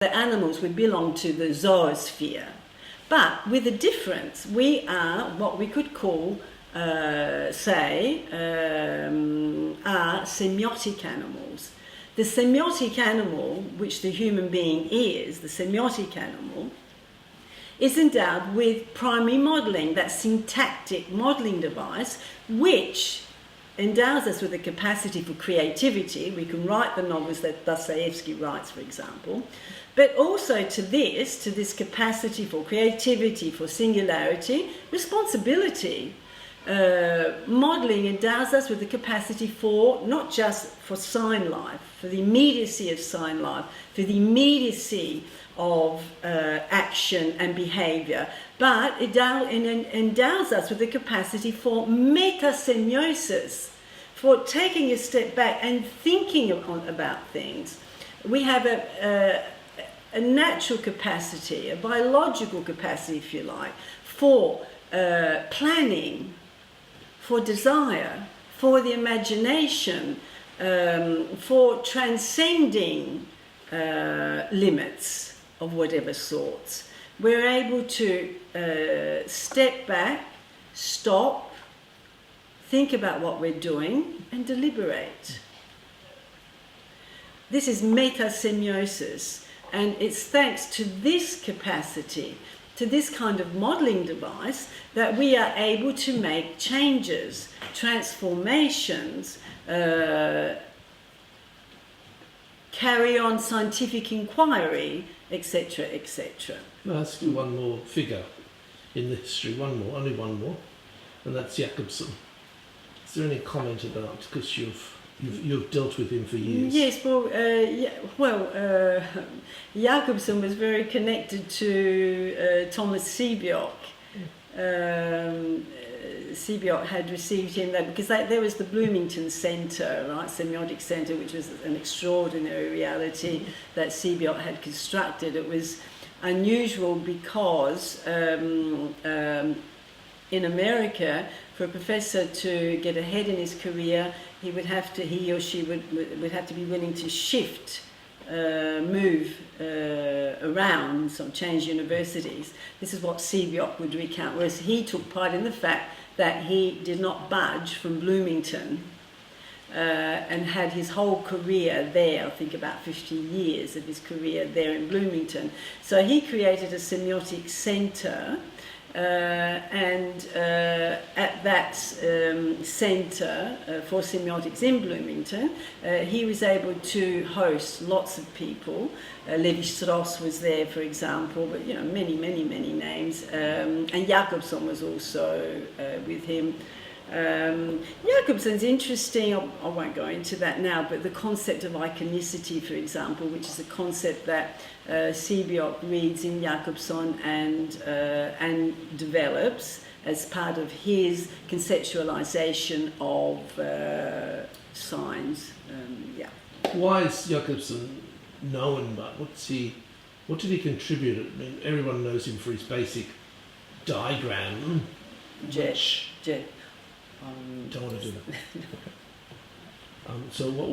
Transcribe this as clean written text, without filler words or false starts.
The animals, we belong to the zoosphere. But with a difference, we are what we could call, are semiotic animals. The semiotic animal, which the human being is, the semiotic animal, is endowed with primary modelling, that syntactic modelling device, which endows us with the capacity for creativity. We can write the novels that Dostoevsky writes, for example, but also to this capacity for creativity, for singularity, responsibility. Modelling endows us with the capacity for, not just for sign life, for the immediacy of sign life, for the immediacy of action and behaviour, but it endows us with the capacity for metasemiosis, for taking a step back and thinking about things. We have a natural capacity, a biological capacity, if you like, for planning, for desire, for the imagination, for transcending limits of whatever sorts. We're able to step back, stop, think about what we're doing, and deliberate. This is metasemiosis, and it's thanks to this capacity, to this kind of modelling device, that we are able to make changes, transformations, carry on scientific inquiry, etc., etc. I'll ask you one more figure in the history, only one more, and that's Jakobsen. Is there any comment about, because you've dealt with him for years? Yes, Jakobsen was very connected to Thomas Seebeck. Seebeck had received him there because there was the Bloomington Centre, right, Semiotic Centre, which was an extraordinary reality that Seebeck had constructed. It was unusual because in America, for a professor to get ahead in his career, he or she would have to be willing to shift, move around, sort of change universities. This is what Seebeck would recount, whereas he took pride in the fact that he did not budge from Bloomington and had his whole career there, I think about 50 years of his career there in Bloomington. So he created a semiotic centre, and at that centre for semiotics in Bloomington, he was able to host lots of people. Levi-Strauss was there, for example, but many names. And Jakobsen was also with him. Jakobsen's interesting. I won't go into that now, but the concept of iconicity, for example, which is a concept that Seebeck reads in Jakobsen and develops as part of his conceptualization of signs. Why is Jakobsen known? But what did he contribute? I mean, everyone knows him for his basic diagram. Jet. Don't want to do that. So what